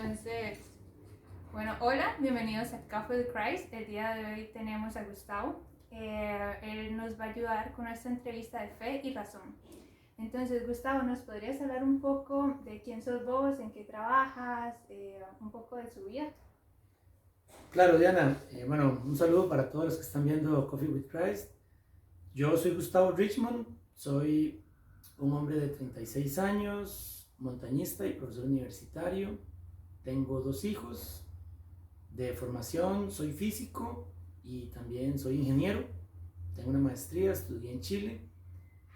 Entonces, bueno, hola, bienvenidos a Café de Christ. El día de hoy tenemos a Gustavo. Él nos va a ayudar con esta entrevista de fe y razón. Entonces, Gustavo, ¿nos podrías hablar un poco de quién sos vos, en qué trabajas, un poco de su vida? Claro, Diana. Bueno, un saludo para todos los que están viendo Coffee with Christ. Yo soy Gustavo Richmond, soy un hombre de 36 años, montañista y profesor universitario. Tengo 2 hijos de formación, soy físico y también soy ingeniero. Tengo una maestría, estudié en Chile.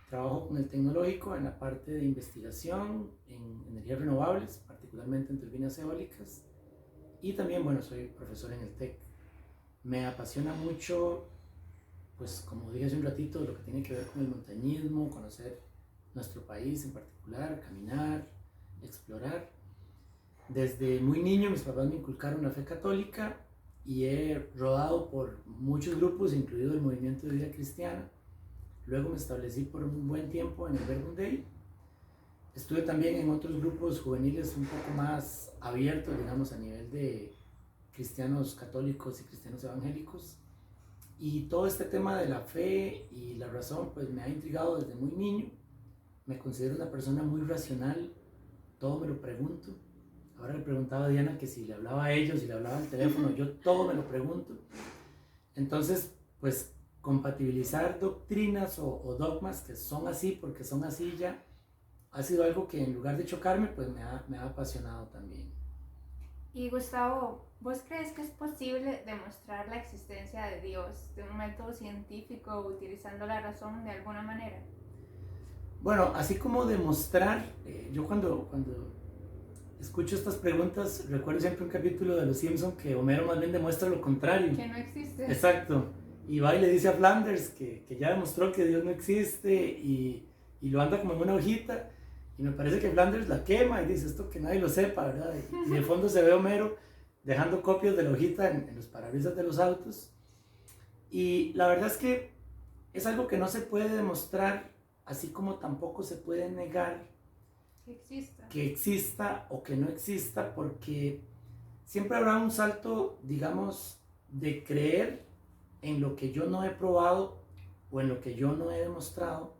Trabajo con el tecnológico en la parte de investigación en energías renovables, particularmente en turbinas eólicas. Y también, bueno, soy profesor en el TEC. Me apasiona mucho, pues como dije hace un ratito, lo que tiene que ver con el montañismo, conocer nuestro país en particular, caminar, explorar. Desde muy niño mis papás me inculcaron la fe católica y he rodado por muchos grupos, incluido el movimiento de vida cristiana. Luego me establecí por un buen tiempo en el Verbum Dei. Estuve también en otros grupos juveniles un poco más abiertos, digamos, a nivel de cristianos católicos y cristianos evangélicos. Y todo este tema de la fe y la razón pues me ha intrigado desde muy niño. Me considero una persona muy racional, todo me lo pregunto. Ahora le preguntaba a Diana que si le hablaba a ellos, si le hablaba al teléfono, yo todo me lo pregunto. Entonces, pues compatibilizar doctrinas o dogmas que son así porque son así ya, ha sido algo que en lugar de chocarme, pues me ha apasionado también. Y Gustavo, ¿vos crees que es posible demostrar la existencia de Dios de un método científico utilizando la razón de alguna manera? Bueno, así como demostrar, yo cuando escucho estas preguntas, recuerdo siempre un capítulo de Los Simpson que Homero más bien demuestra lo contrario. Que no existe. Exacto. Y va y le dice a Flanders que ya demostró que Dios no existe y lo anda como en una hojita. Y me parece que Flanders la quema y dice esto que nadie lo sepa, ¿verdad? Y de fondo se ve a Homero dejando copias de la hojita en los parabrisas de los autos. Y la verdad es que es algo que no se puede demostrar, así como tampoco se puede negar que exista o que no exista, porque siempre habrá un salto, digamos, de creer en lo que yo no he probado o en lo que yo no he demostrado,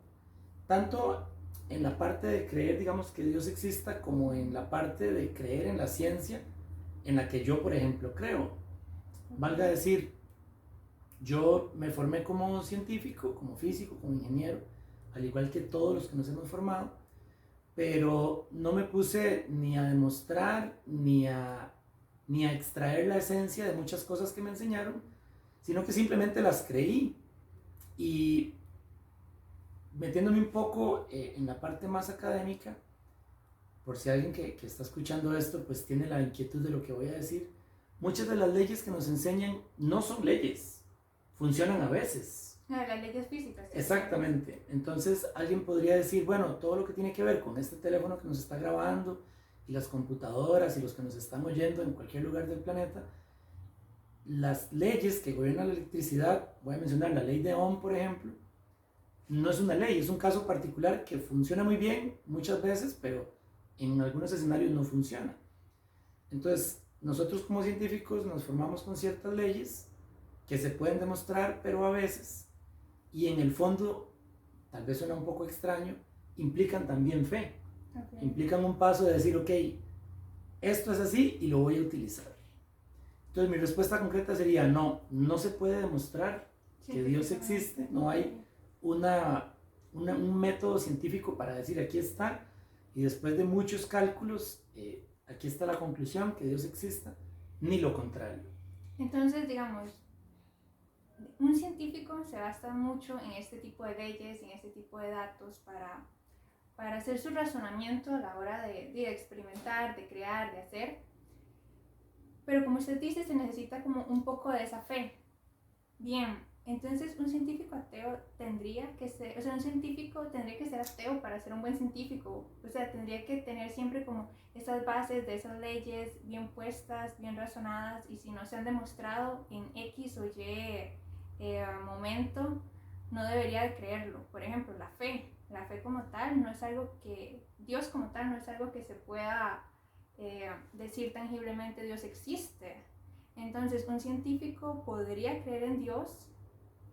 tanto en la parte de creer, digamos, que Dios exista, como en la parte de creer en la ciencia en la que yo, por ejemplo, creo. Valga decir, yo me formé como científico, como físico, como ingeniero, al igual que todos los que nos hemos formado, pero no me puse ni a demostrar ni a extraer la esencia de muchas cosas que me enseñaron, sino que simplemente las creí. Y metiéndome un poco en la parte más académica, por si alguien que está escuchando esto pues tiene la inquietud de lo que voy a decir, muchas de las leyes que nos enseñan no son leyes, funcionan a veces. No, las leyes físicas. Exactamente. Entonces alguien podría decir, bueno, todo lo que tiene que ver con este teléfono que nos está grabando y las computadoras y los que nos están oyendo en cualquier lugar del planeta, las leyes que gobiernan la electricidad, voy a mencionar la ley de Ohm, por ejemplo, no es una ley, es un caso particular que funciona muy bien muchas veces, pero en algunos escenarios no funciona. Entonces, nosotros como científicos nos formamos con ciertas leyes que se pueden demostrar, pero a veces, y en el fondo, tal vez suena un poco extraño, implican también fe. Okay. Implican un paso de decir, ok, esto es así y lo voy a utilizar. Entonces mi respuesta concreta sería no, no se puede demostrar que Dios existe, no hay un método científico para decir aquí está, y después de muchos cálculos, aquí está la conclusión que Dios exista, ni lo contrario. Entonces, digamos, un científico se basa mucho en este tipo de leyes, en este tipo de datos para hacer su razonamiento a la hora de experimentar, de crear, de hacer. Pero como usted dice, se necesita como un poco de esa fe. Bien, entonces un científico ateo tendría que ser, o sea, un científico tendría que ser ateo para ser un buen científico. O sea, tendría que tener siempre como esas bases de esas leyes bien puestas, bien razonadas, y si no se han demostrado en X o Y momento, no debería de creerlo. Por ejemplo, la fe como tal no es algo que, Dios como tal no es algo que se pueda decir tangiblemente Dios existe. Entonces, un científico podría creer en Dios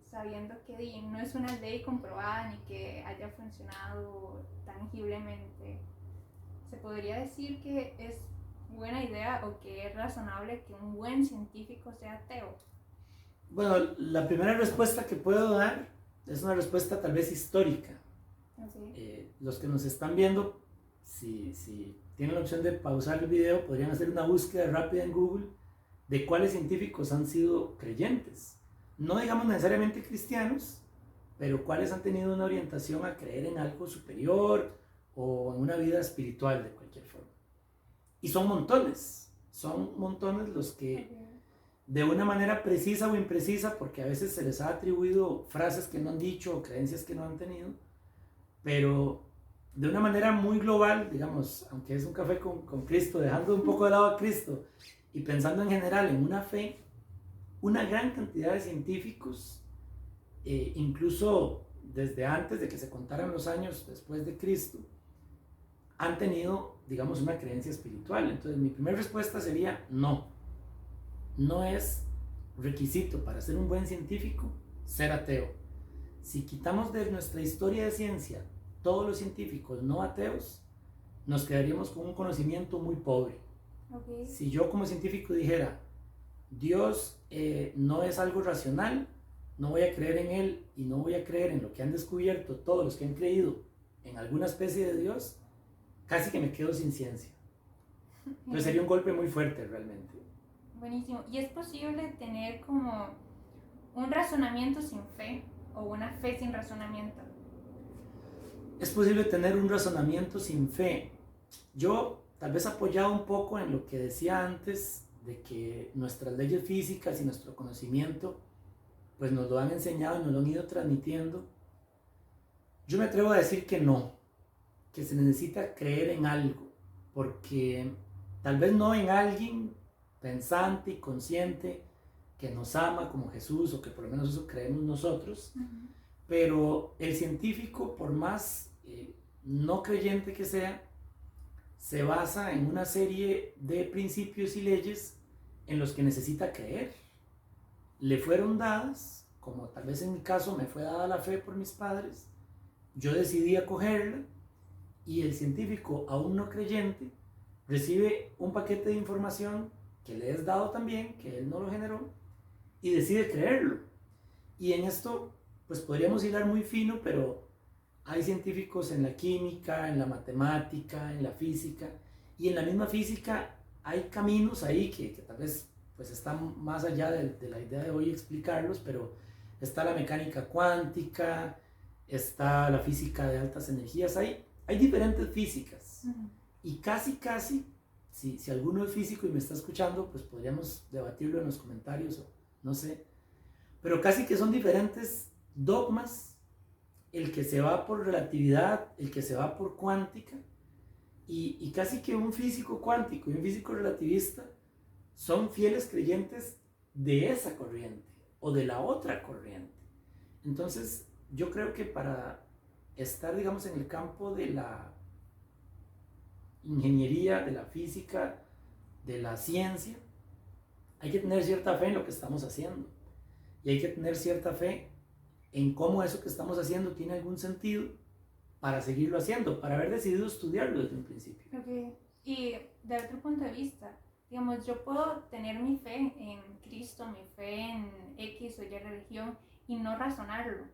sabiendo que no es una ley comprobada ni que haya funcionado tangiblemente. Se podría decir que es buena idea o que es razonable que un buen científico sea ateo. Bueno, la primera respuesta que puedo dar es una respuesta tal vez histórica. Los que nos están viendo, si tienen la opción de pausar el video, podrían hacer una búsqueda rápida en Google de cuáles científicos han sido creyentes. No digamos necesariamente cristianos, pero cuáles han tenido una orientación a creer en algo superior o en una vida espiritual de cualquier forma. Y son montones los que de una manera precisa o imprecisa, porque a veces se les ha atribuido frases que no han dicho o creencias que no han tenido, pero de una manera muy global, digamos, aunque es un café con Cristo, dejando un poco de lado a Cristo y pensando en general en una fe, una gran cantidad de científicos, incluso desde antes de que se contaran los años después de Cristo, han tenido, digamos, una creencia espiritual. Entonces, mi primera respuesta sería no. No es requisito para ser un buen científico ser ateo. Si quitamos de nuestra historia de ciencia todos los científicos no ateos, nos quedaríamos con un conocimiento muy pobre. Okay. Si yo como científico dijera, Dios no es algo racional, no voy a creer en Él y no voy a creer en lo que han descubierto todos los que han creído en alguna especie de Dios, casi que me quedo sin ciencia. Entonces sería un golpe muy fuerte realmente. Buenísimo. ¿Y es posible tener como un razonamiento sin fe o una fe sin razonamiento? Es posible tener un razonamiento sin fe. Yo tal vez apoyado un poco en lo que decía antes, de que nuestras leyes físicas y nuestro conocimiento pues nos lo han enseñado y nos lo han ido transmitiendo. Yo me atrevo a decir que no, que se necesita creer en algo, porque tal vez no en alguien pensante y consciente que nos ama como Jesús, o que por lo menos eso creemos nosotros, pero el científico, por más no creyente que sea, se basa en una serie de principios y leyes en los que necesita creer. Le fueron dadas, como tal vez en mi caso me fue dada la fe por mis padres, yo decidí acogerla, y el científico aún no creyente recibe un paquete de información que le es dado también, que él no lo generó, y decide creerlo. Y en esto pues podríamos hilar muy fino, pero hay científicos en la química, en la matemática, en la física, y en la misma física hay caminos ahí que tal vez pues están más allá de la idea de hoy explicarlos, pero está la mecánica cuántica, está la física de altas energías, hay diferentes físicas, y casi, si alguno es físico y me está escuchando, pues podríamos debatirlo en los comentarios, o no sé, pero casi que son diferentes dogmas, el que se va por relatividad, el que se va por cuántica, y casi que un físico cuántico y un físico relativista son fieles creyentes de esa corriente o de la otra corriente. Entonces yo creo que para estar, digamos, en el campo de la ingeniería, de la física, de la ciencia, hay que tener cierta fe en lo que estamos haciendo, y hay que tener cierta fe en cómo eso que estamos haciendo tiene algún sentido para seguirlo haciendo, para haber decidido estudiarlo desde un principio. Okay. Y de otro punto de vista, digamos, yo puedo tener mi fe en Cristo, mi fe en X o Y religión y no razonarlo.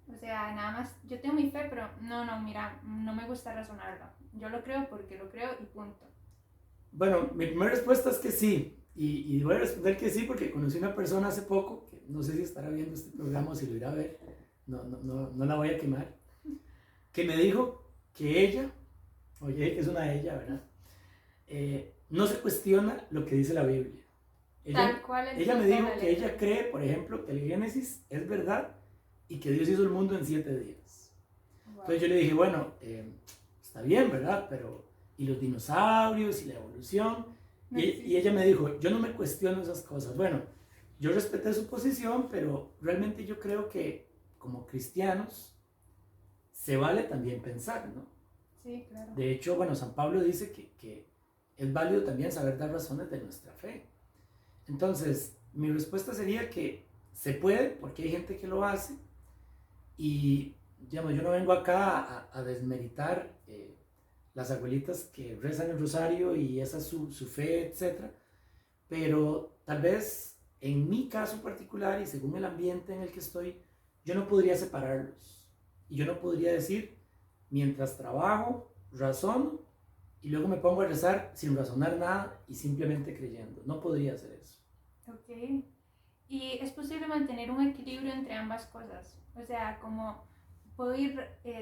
O sea, nada más, yo tengo mi fe, pero mira, no me gusta razonarlo. Yo lo creo porque lo creo y punto. Bueno, mi primera respuesta es que sí. Y voy a responder que sí porque conocí una persona hace poco, que no sé si estará viendo este programa o si lo irá a ver, no la voy a quemar, que me dijo que ella, oye, que es una ella, ¿verdad? No se cuestiona lo que dice la Biblia. Ella me dijo que ella cree, por ejemplo, que el Génesis es verdad y que Dios hizo el mundo en 7 días. Wow. Entonces yo le dije, bueno, está bien, ¿verdad? Pero, ¿y los dinosaurios y la evolución? Y ella me dijo, yo no me cuestiono esas cosas. Bueno, yo respeté su posición, pero realmente yo creo que como cristianos se vale también pensar, ¿no? Sí, claro. De hecho, bueno, San Pablo dice que es válido también saber dar razones de nuestra fe. Entonces, mi respuesta sería que se puede, porque hay gente que lo hace, y digamos, yo no vengo acá a desmeritar las abuelitas que rezan el rosario y esa es su fe, etc. Pero tal vez en mi caso particular y según el ambiente en el que estoy, yo no podría separarlos. Y yo no podría decir, mientras trabajo, razono, y luego me pongo a rezar sin razonar nada y simplemente creyendo. No podría hacer eso. Ok. Y es posible mantener un equilibrio entre ambas cosas. O sea, como puedo ir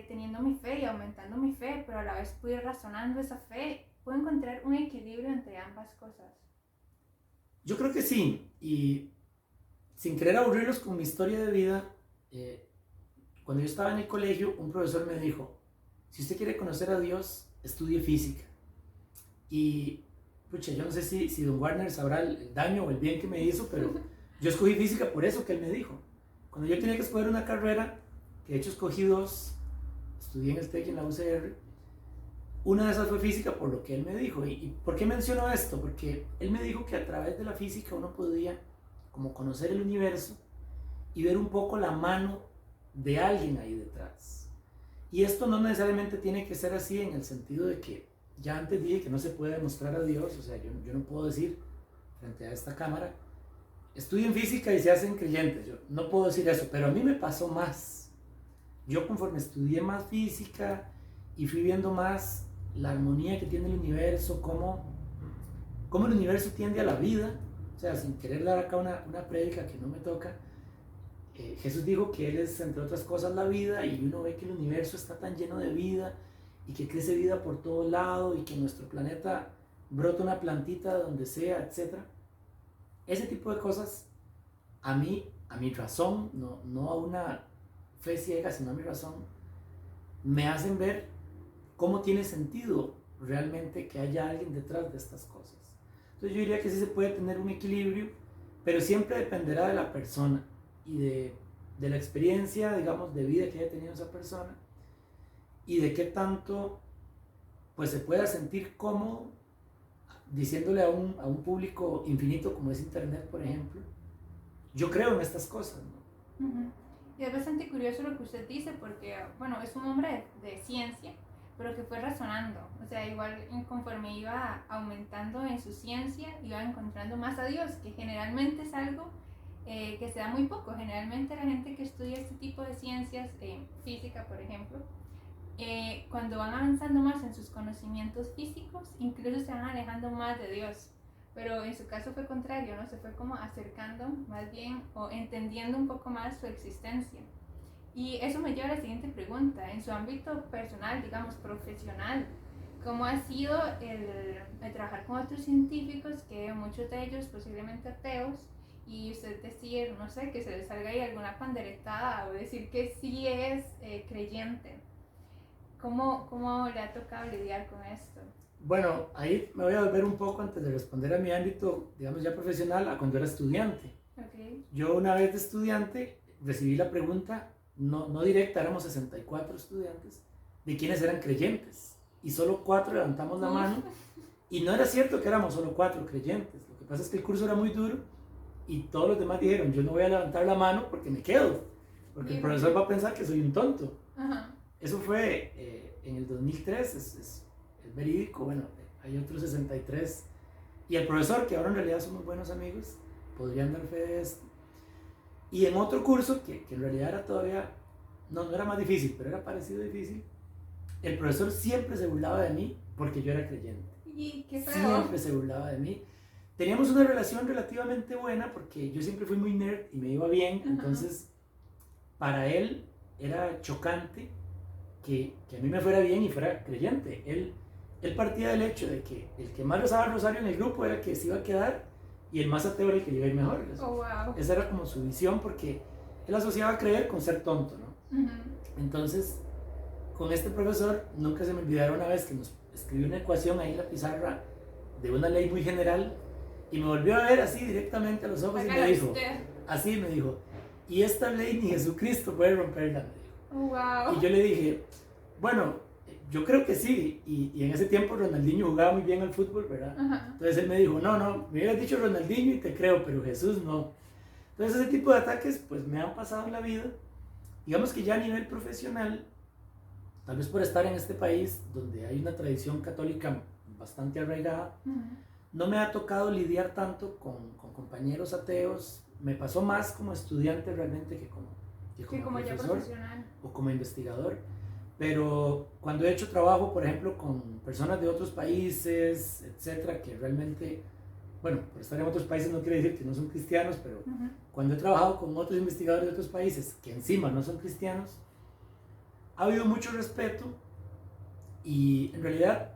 teniendo mi fe y aumentando mi fe, pero a la vez puedo ir razonando esa fe. Puedo encontrar un equilibrio entre ambas cosas. Yo creo que sí. Y sin querer aburrirlos con mi historia de vida, cuando yo estaba en el colegio, un profesor me dijo, si usted quiere conocer a Dios, estudie física. Y, pucha, yo no sé si don Warner sabrá el daño o el bien que me hizo, pero yo escogí física por eso que él me dijo. Cuando yo tenía que escoger una carrera, que de hecho escogí dos, estudié en el TEC y en la UCR, una de esas fue física por lo que él me dijo. ¿Y por qué menciono esto? Porque él me dijo que a través de la física uno podía como conocer el universo y ver un poco la mano de alguien ahí detrás. Y esto no necesariamente tiene que ser así en el sentido de que ya antes dije que no se puede demostrar a Dios, o sea, yo no puedo decir frente a esta cámara, estudien física y se hacen creyentes, yo no puedo decir eso, pero a mí me pasó más. Yo conforme estudié más física y fui viendo más la armonía que tiene el universo, cómo el universo tiende a la vida, o sea, sin querer dar acá una prédica que no me toca, Jesús dijo que Él es, entre otras cosas, la vida, y uno ve que el universo está tan lleno de vida y que crece vida por todo lado y que en nuestro planeta brota una plantita donde sea, etc. Ese tipo de cosas, a mi razón, no a una fe ciega, sino a mi razón, me hacen ver cómo tiene sentido realmente que haya alguien detrás de estas cosas. Entonces yo diría que sí se puede tener un equilibrio, pero siempre dependerá de la persona y de la experiencia, digamos, de vida que haya tenido esa persona y de qué tanto pues se pueda sentir cómodo diciéndole a un público infinito como es internet, por ejemplo, yo creo en estas cosas, ¿no? Uh-huh. Y es bastante curioso lo que usted dice porque, bueno, es un hombre de ciencia, pero que fue razonando, o sea, igual conforme iba aumentando en su ciencia, iba encontrando más a Dios, que generalmente es algo que se da muy poco. Generalmente la gente que estudia este tipo de ciencias, física por ejemplo, cuando van avanzando más en sus conocimientos físicos, incluso se van alejando más de Dios. Pero en su caso fue contrario, ¿no? Se fue como acercando más bien o entendiendo un poco más su existencia. Y eso me lleva a la siguiente pregunta. En su ámbito personal, digamos, profesional, ¿cómo ha sido el trabajar con otros científicos, que muchos de ellos posiblemente ateos, y usted decir, no sé, que se le salga ahí alguna panderetada o decir que sí es creyente? ¿Cómo le ha tocado lidiar con esto? Bueno, ahí me voy a volver un poco antes de responder a mi ámbito, digamos ya profesional, a cuando era estudiante. Okay. Yo una vez de estudiante recibí la pregunta, no directa, éramos 64 estudiantes, de quiénes eran creyentes. Y solo 4 levantamos la mano. Y no era cierto que éramos solo 4 creyentes. Lo que pasa es que el curso era muy duro y todos los demás dijeron, yo no voy a levantar la mano porque me quedo. Porque el profesor va a pensar que soy un tonto. Uh-huh. Eso fue en el 2003, es verídico. Bueno, hay otros 63. Y el profesor, que ahora en realidad somos buenos amigos, podrían dar fe de esto. Y en otro curso, que en realidad era todavía, no era más difícil, pero era parecido difícil, el profesor siempre se burlaba de mí porque yo era creyente. ¿Y qué feo? Siempre se burlaba de mí. Teníamos una relación relativamente buena porque yo siempre fui muy nerd y me iba bien. Uh-huh. Entonces, para él era chocante que a mí me fuera bien y fuera creyente. Él partía del hecho de que el que más rezaba el rosario en el grupo era el que se iba a quedar y el más ateo era el que le iba a ir mejor. Oh, wow. Esa era como su visión, porque él asociaba creer con ser tonto, ¿no? Uh-huh. Entonces, con este profesor, nunca se me olvidará una vez que nos escribió una ecuación ahí en la pizarra de una ley muy general y me volvió a ver así directamente a los ojos y me dijo, así me dijo, y esta ley ni Jesucristo puede romperla, me dijo. Oh, wow. Y yo le dije, bueno, yo creo que sí, y en ese tiempo Ronaldinho jugaba muy bien al fútbol, ¿verdad? Ajá. Entonces él me dijo, no, me hubieras dicho Ronaldinho y te creo, pero Jesús no. Entonces ese tipo de ataques pues me han pasado en la vida. Digamos que ya a nivel profesional, tal vez por estar en este país donde hay una tradición católica bastante arraigada, no me ha tocado lidiar tanto con compañeros ateos. Me pasó más como estudiante realmente que como ya profesor profesional. o como investigador. Pero cuando he hecho trabajo, por ejemplo, con personas de otros países, etcétera, que realmente, bueno, por estar en otros países no quiere decir que no son cristianos, pero cuando he trabajado con otros investigadores de otros países que encima no son cristianos, ha habido mucho respeto y en realidad,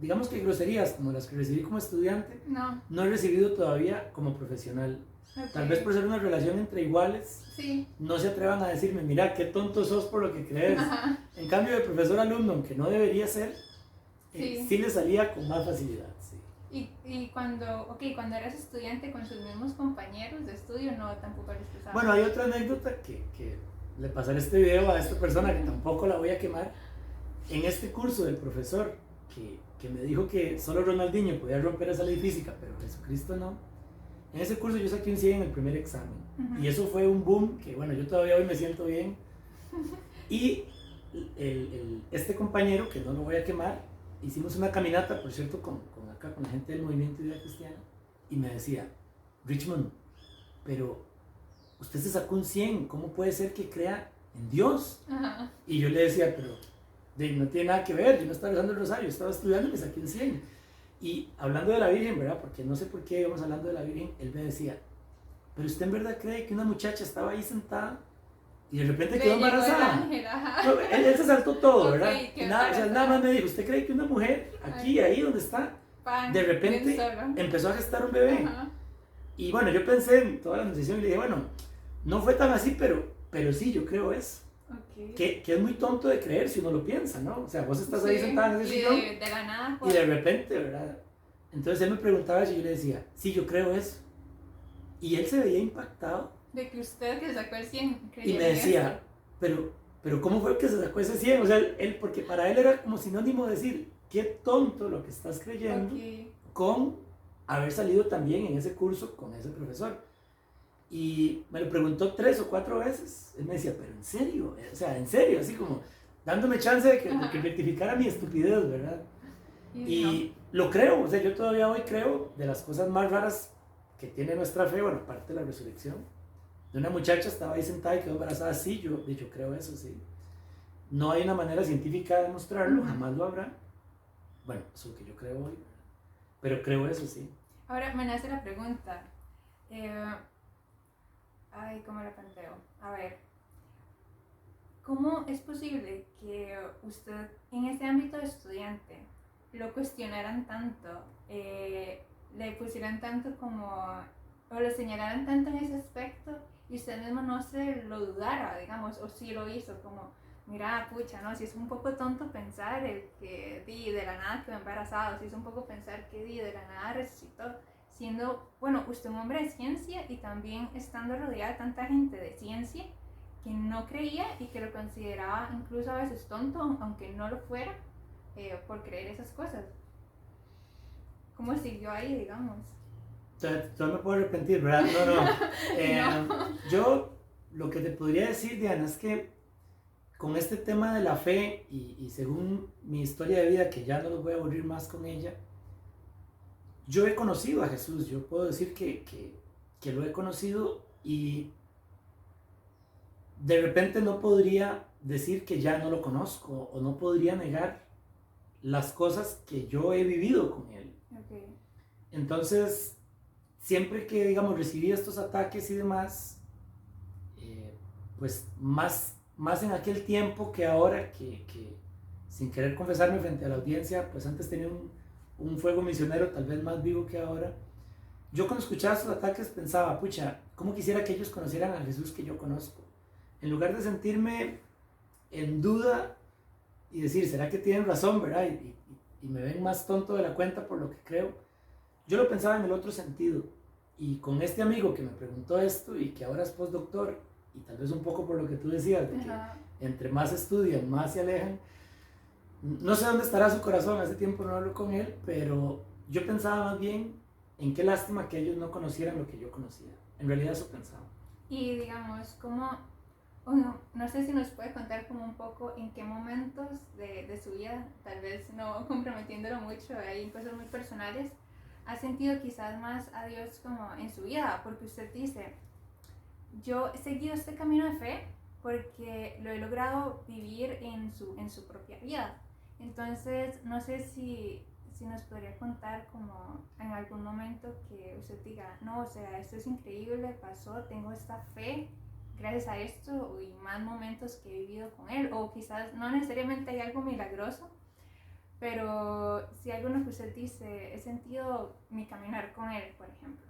digamos que groserías como las que recibí como estudiante, no he recibido todavía como profesional. Okay. Tal vez por ser una relación entre iguales, sí, no se atrevan a decirme, mira, qué tonto sos por lo que crees. Ajá. En cambio, de profesor-alumno, aunque no debería ser, sí le salía con más facilidad. Sí. Y cuando eras estudiante con sus mismos compañeros de estudio, no, tampoco les pesaba. Bueno, hay otra anécdota que le pasaré este video a esta persona, que tampoco la voy a quemar. En este curso del profesor, que me dijo que solo Ronaldinho podía romper esa ley física, pero Jesucristo no. En ese curso yo saqué un 100 en el primer examen. Y eso fue un boom, que bueno, yo todavía hoy me siento bien. Y este compañero, que no lo voy a quemar, hicimos una caminata, por cierto, con la gente del Movimiento Vida Cristiana, y me decía, Richmond, pero usted se sacó un 100, ¿cómo puede ser que crea en Dios? Ajá. Y yo le decía, pero no tiene nada que ver, yo no estaba rezando el rosario, yo estaba estudiando y me saqué un 100. Y hablando de la Virgen, ¿verdad? Porque no sé por qué íbamos hablando de la Virgen, él me decía, pero usted en verdad cree que una muchacha estaba ahí sentada y de repente quedó embarazada. No, él se saltó todo, ¿verdad? Nada más me dijo, ¿usted cree que una mujer aquí, ahí donde está, de repente empezó a gestar un bebé? Ajá. Y bueno, yo pensé en toda la anunciación y le dije, bueno, no fue tan así, pero sí, yo creo eso. Okay. Que es muy tonto de creer si uno lo piensa, ¿no? O sea, vos estás ahí sentada en ese sillón de la nada, y de repente, ¿verdad? Entonces él me preguntaba eso y yo le decía, sí, yo creo eso. Y él se veía impactado. De que usted que sacó el 100 y me decía, pero ¿cómo fue que se sacó ese 100? O sea, porque para él era como sinónimo de decir, qué tonto lo que estás creyendo, okay, con haber salido también en ese curso con ese profesor. Y me lo preguntó 3 o 4 veces. Él me decía, pero en serio, o sea, en serio, así como dándome chance de que rectificara mi estupidez, ¿verdad? Y lo creo, o sea, yo todavía hoy creo de las cosas más raras que tiene nuestra fe, bueno, aparte de la resurrección, de una muchacha estaba ahí sentada y quedó embarazada, sí, yo creo eso, sí. No hay una manera científica de demostrarlo, jamás lo habrá. Bueno, eso es lo que yo creo hoy, pero creo eso, sí. Ahora me nace la pregunta, ¿cómo la planteo? A ver, ¿cómo es posible que usted en este ámbito de estudiante lo cuestionaran tanto, le pusieran tanto como, o lo señalaran tanto en ese aspecto y usted mismo no se lo dudara, digamos, o sí lo hizo, como, mira, pucha, no, si es un poco tonto pensar el que de la nada quedó embarazado, si es un poco pensar que de la nada resucitó, siendo, bueno, usted un hombre de ciencia y también estando rodeada de tanta gente de ciencia que no creía y que lo consideraba incluso a veces tonto, aunque no lo fuera, por creer esas cosas. ¿Cómo siguió ahí, digamos? Yo me puedo arrepentir, ¿verdad? No. Yo lo que te podría decir, Diana, es que con este tema de la fe y según mi historia de vida, que ya no los voy a aburrir más con ella, yo he conocido a Jesús, yo puedo decir que lo he conocido y de repente no podría decir que ya no lo conozco o no podría negar las cosas que yo he vivido con él. Okay. Entonces, siempre que, digamos, recibí estos ataques y demás, pues más en aquel tiempo que ahora, que sin querer confesarme frente a la audiencia, pues antes tenía un fuego misionero tal vez más vivo que ahora. Yo cuando escuchaba estos ataques pensaba, pucha, ¿cómo quisiera que ellos conocieran al Jesús que yo conozco? En lugar de sentirme en duda y decir, ¿será que tienen razón, verdad? Y me ven más tonto de la cuenta por lo que creo. Yo lo pensaba en el otro sentido. Y con este amigo que me preguntó esto y que ahora es postdoctor, y tal vez un poco por lo que tú decías, de que entre más estudian, más se alejan, no sé dónde estará su corazón, hace tiempo no hablo con él, pero yo pensaba más bien en qué lástima que ellos no conocieran lo que yo conocía. En realidad eso pensaba. Y digamos, ¿cómo, bueno, no sé si nos puede contar como un poco en qué momentos de su vida, tal vez no comprometiéndolo mucho, hay cosas muy personales, ha sentido quizás más a Dios como en su vida? Porque usted dice, yo he seguido este camino de fe porque lo he logrado vivir en su propia vida. Entonces, no sé si nos podría contar como en algún momento que usted diga, no, o sea, esto es increíble, pasó, tengo esta fe gracias a esto y más momentos que he vivido con él, o quizás no necesariamente hay algo milagroso, pero si alguno que usted dice, he sentido mi caminar con él, por ejemplo.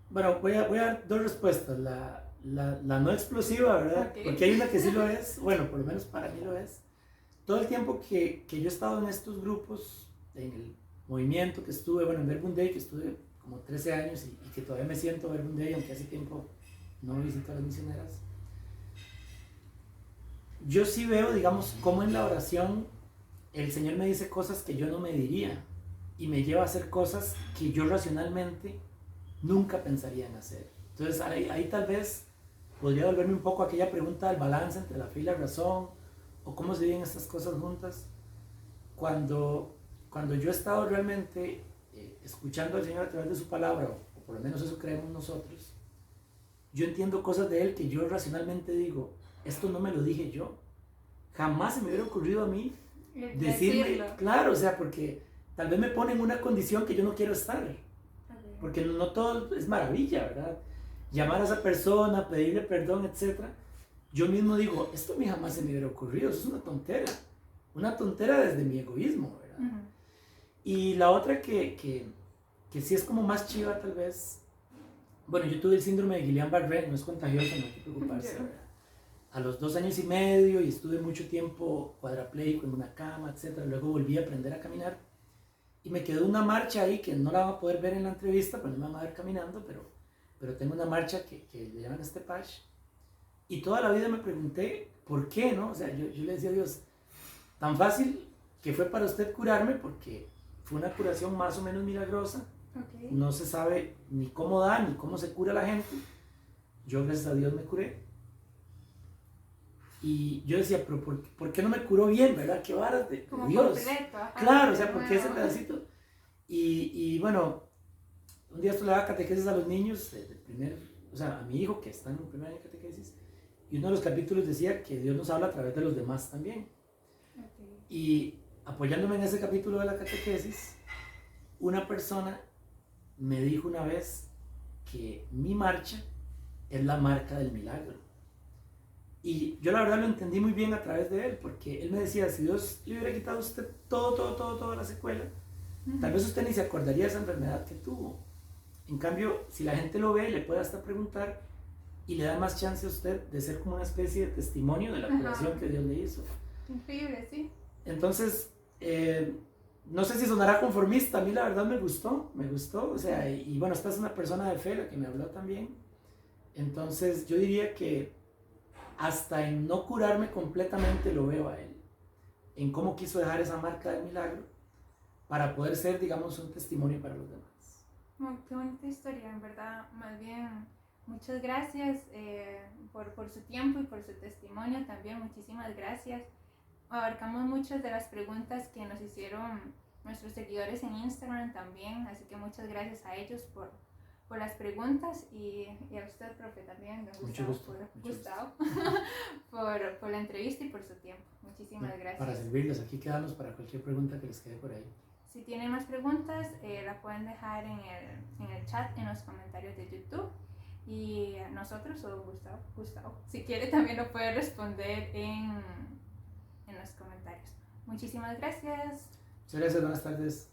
Bueno, voy a dar dos respuestas. La no explosiva, ¿verdad? Okay. Porque hay una que sí lo es, bueno, por lo menos para mí lo es. Todo el tiempo que yo he estado en estos grupos, en el movimiento que estuve, bueno, en Verbum Dei, que estuve como 13 años y que todavía me siento Verbum Dei, aunque hace tiempo no visito a las misioneras, yo sí veo, digamos, cómo en la oración el Señor me dice cosas que yo no me diría y me lleva a hacer cosas que yo racionalmente nunca pensaría en hacer. Entonces ahí tal vez podría volverme un poco a aquella pregunta del balance entre la fe y la razón, o cómo se viven estas cosas juntas. Cuando yo he estado realmente escuchando al Señor a través de su palabra, o por lo menos eso creemos nosotros, yo entiendo cosas de Él que yo racionalmente digo, esto no me lo dije yo, jamás se me hubiera ocurrido a mí decirme, claro, o sea, porque tal vez me pone en una condición que yo no quiero estar, porque no todo es maravilla, ¿verdad? Llamar a esa persona, pedirle perdón, etc. Yo mismo digo, esto a mí jamás se me hubiera ocurrido, eso es una tontera desde mi egoísmo, ¿verdad? Uh-huh. Y la otra que sí es como más chiva tal vez, bueno, yo tuve el síndrome de Guillain-Barré, no es contagioso, no hay que preocuparse, ¿verdad? A los 2 años y medio y estuve mucho tiempo cuadrapléjico en una cama, etc. Luego volví a aprender a caminar y me quedó una marcha ahí que no la van a poder ver en la entrevista, pues no me van a ver caminando, pero tengo una marcha que le llaman Stepage. Y toda la vida me pregunté, ¿por qué, no? O sea, yo le decía a Dios, tan fácil que fue para usted curarme, porque fue una curación más o menos milagrosa. Okay. No se sabe ni cómo da, ni cómo se cura la gente. Yo, gracias a Dios, me curé. Y yo decía, pero ¿por qué no me curó bien, verdad? ¿Qué varas de como Dios? Completo, claro, o sea, ¿por qué ese pedacito? Y bueno, un día esto le daba catequesis a los niños, o sea, a mi hijo que está en un primer año de catequesis, y uno de los capítulos decía que Dios nos habla a través de los demás también. Okay. Y apoyándome en ese capítulo de la catequesis, una persona me dijo una vez que mi marcha es la marca del milagro. Y yo la verdad lo entendí muy bien a través de él, porque él me decía, si Dios le hubiera quitado a usted toda la secuela, tal vez usted ni se acordaría de esa enfermedad que tuvo. En cambio, si la gente lo ve, le puede hasta preguntar y le da más chance a usted de ser como una especie de testimonio de la curación que Dios le hizo. Increíble, sí. Entonces, no sé si sonará conformista, a mí la verdad me gustó, o sea, y bueno, esta es una persona de fe la que me habló también. Entonces, yo diría que hasta en no curarme completamente lo veo a él, en cómo quiso dejar esa marca del milagro para poder ser, digamos, un testimonio para los demás. Oh, qué bonita historia, en verdad. Más bien, muchas gracias por su tiempo y por su testimonio también. Muchísimas gracias. Abarcamos muchas de las preguntas que nos hicieron nuestros seguidores en Instagram también, así que muchas gracias a ellos por las preguntas y a usted, profe, también, Gustavo, por la entrevista y por su tiempo. Muchísimas gracias. Para servirles, aquí quedamos para cualquier pregunta que les quede por ahí. Si tienen más preguntas, la pueden dejar en el chat, en los comentarios de YouTube. Y nosotros o Gustavo, si quiere también lo puede responder en los comentarios. Muchísimas gracias. Muchas gracias, buenas tardes.